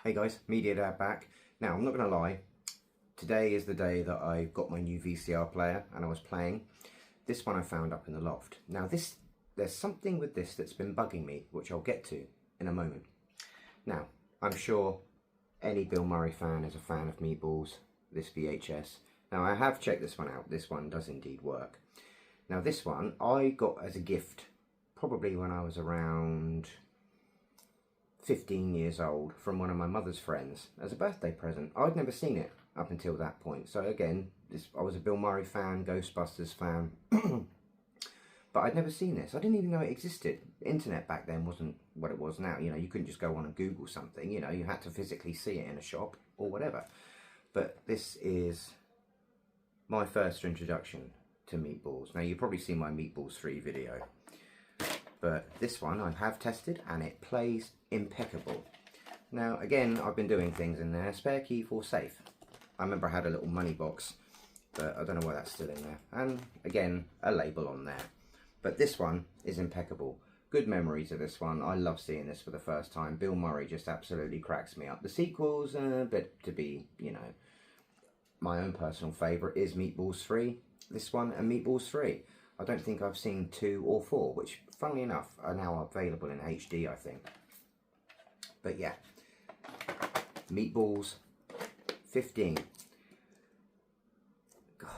Hey guys, Media Dad back. Now, I'm not going to lie, today is the day that I got my new VCR player and I was playing. This one I found up in the loft. Now there's something with this that's been bugging me, which I'll get to in a moment. Now, I'm sure any Bill Murray fan is a fan of Meatballs, this VHS. Now I have checked this one out, this one does indeed work. Now this one I got as a gift, probably when I was around 15 years old, from one of my mother's friends as a birthday present. I'd never seen it up until that point. So again, I was a Bill Murray fan, Ghostbusters fan, but I'd never seen this. I didn't even know it existed. The internet back then wasn't what it was now. You know, you couldn't just go on and Google something. You know, you had to physically see it in a shop or whatever. But this is my first introduction to Meatballs. Now, you've probably seen my Meatballs 3 video. But this one I have tested and it plays impeccable. Now again, I've been doing things in there. Spare key for safe. I remember I had a little money box, but I don't know why that's still in there. And again, a label on there. But this one is impeccable. Good memories of this one. I love seeing this for the first time. Bill Murray just absolutely cracks me up. The sequels, a bit to be, you know, my own personal favourite is Meatballs 3. This one and Meatballs 3. I don't think I've seen 2 or 4, which, funnily enough, are now available in HD, I think. But yeah, Meatballs 15. God,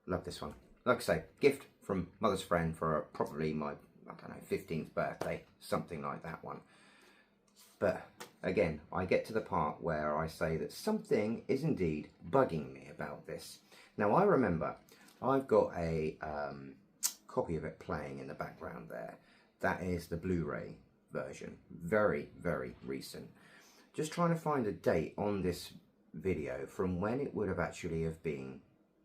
love this one. Like I say, gift from mother's friend for probably my, I don't know, 15th birthday, something like that one. But again, I get to the part where I say that something is indeed bugging me about this. Now, I remember I've got a copy of it playing in the background there. That is the BluRay version. Very, very recent. Just trying to find a date on this video from when it would have actually have been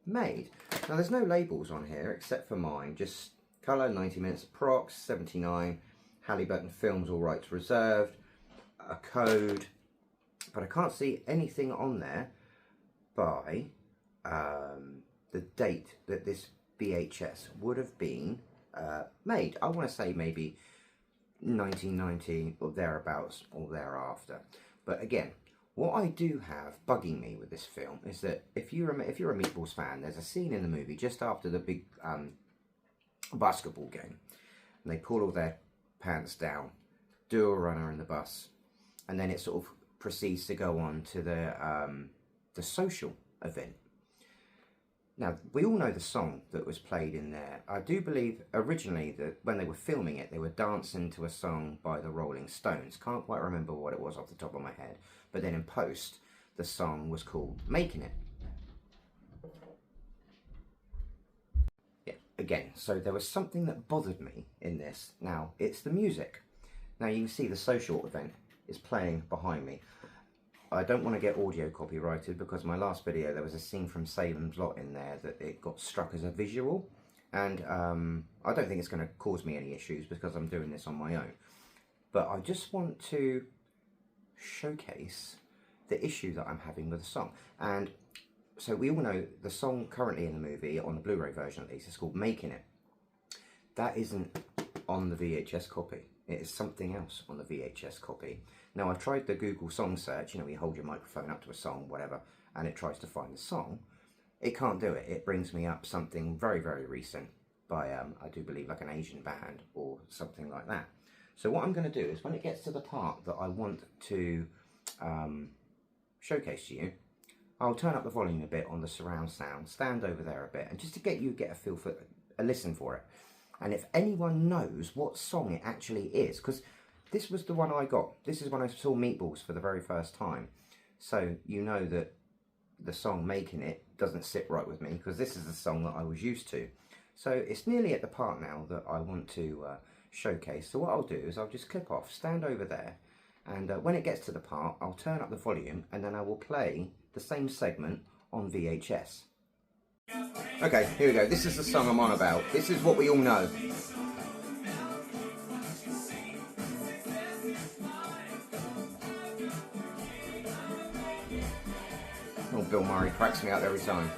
made. Now, there's no labels on here except for mine. Just colour, 90 minutes approx, 79. Halliburton Films, all rights reserved. A code. But I can't see anything on there by the date that this VHS would have been made. I want to say maybe 1990 or thereabouts or thereafter. But again, what I do have bugging me with this film is that if you're a Meatballs fan, there's a scene in the movie just after the big basketball game, and they pull all their pants down, do a runner in the bus, and then it sort of proceeds to go on to the social event. Now, we all know the song that was played in there. I do believe originally that when they were filming it, they were dancing to a song by the Rolling Stones. Can't quite remember what it was off the top of my head. But then in post, the song was called Making It. Yeah, again, so there was something that bothered me in this. Now, it's the music. Now, you can see the social event is playing behind me. I don't want to get audio copyrighted because my last video there was a scene from Salem's Lot in there that it got struck as a visual, and I don't think it's going to cause me any issues because I'm doing this on my own. But I just want to showcase the issue that I'm having with the song. And so we all know the song currently in the movie, on the Blu-ray version at least, is called Making It. That isn't on the VHS copy. It is something else on the VHS copy. Now, I've tried the Google song search, you know, you hold your microphone up to a song, whatever, and it tries to find the song. It can't do it. It brings me up something very, very recent by, I do believe, like an Asian band or something like that. So what I'm going to do is when it gets to the part that I want to showcase to you, I'll turn up the volume a bit on the surround sound, stand over there a bit, and just to get a feel for, a listen for it. And if anyone knows what song it actually is, because this was the one I got. This is when I saw Meatballs for the very first time. So you know that the song Making It doesn't sit right with me because this is the song that I was used to. So it's nearly at the part now that I want to showcase. So what I'll do is I'll just click off, stand over there, and when it gets to the part, I'll turn up the volume and then I will play the same segment on VHS. Okay, here we go. This is the song I'm on about. This is what we all know. Oh, Bill Murray cracks me up every time.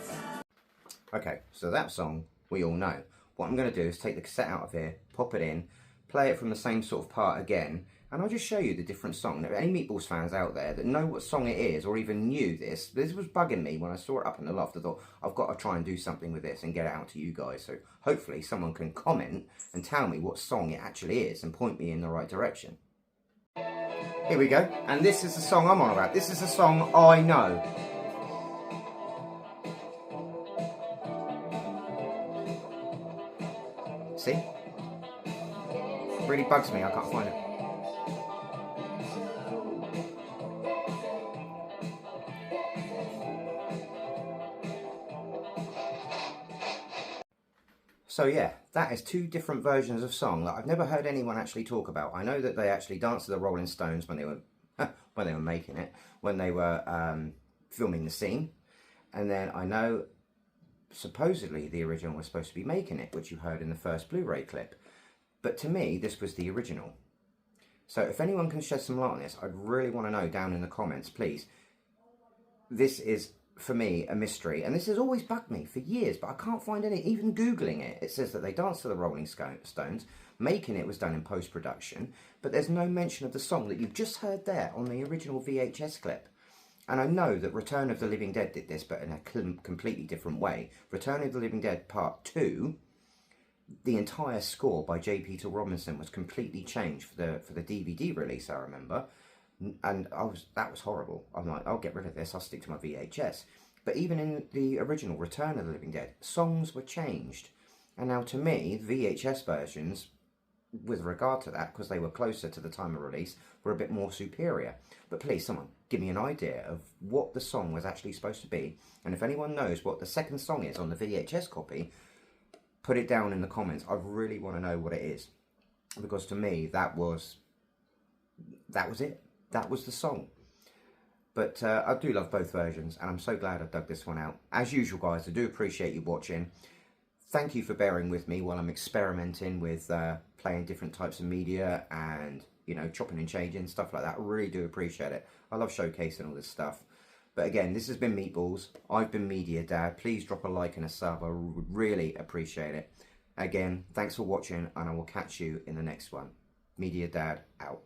Okay, so that song we all know. What I'm going to do is take the cassette out of here, pop it in, play it from the same sort of part again, and I'll just show you the different song. Now, any Meatballs fans out there that know what song it is, or even knew this was bugging me when I saw it up in the loft. I thought, I've got to try and do something with this and get it out to you guys. So hopefully someone can comment and tell me what song it actually is and point me in the right direction. Here we go, and this is the song I'm on about. This is the song I know. See? It really bugs me, I can't find it. So yeah, that is two different versions of song that I've never heard anyone actually talk about. I know that they actually danced to the Rolling Stones when they were making it, when they were filming the scene, and then I know supposedly the original was supposed to be Making It, which you heard in the first BluRay clip. But to me, this was the original. So if anyone can shed some light on this, I'd really want to know down in the comments, please. This is, for me, a mystery, and this has always bugged me for years, but I can't find any. Even Googling it, it says that they danced to the Rolling Stones. Making It was done in post-production, but there's no mention of the song that you've just heard there on the original VHS clip. And I know that Return of the Living Dead did this, but in a completely different way. Return of the Living Dead Part 2, the entire score by J. Peter Robinson was completely changed for the DVD release, I remember. And that was horrible. I'm like, I'll get rid of this, I'll stick to my VHS. But even in the original Return of the Living Dead, songs were changed. And now to me, VHS versions, with regard to that, because they were closer to the time of release, were a bit more superior. But please, someone, give me an idea of what the song was actually supposed to be. And if anyone knows what the second song is on the VHS copy, put it down in the comments. I really want to know what it is. Because to me, that was it. That was the song. But I do love both versions, and I'm so glad I dug this one out. As usual, guys, I do appreciate you watching. Thank you for bearing with me while I'm experimenting with playing different types of media and, you know, chopping and changing, stuff like that. I really do appreciate it. I love showcasing all this stuff. But again, this has been Meatballs. I've been Media Dad. Please drop a like and a sub. I would really appreciate it. Again, thanks for watching, and I will catch you in the next one. Media Dad out.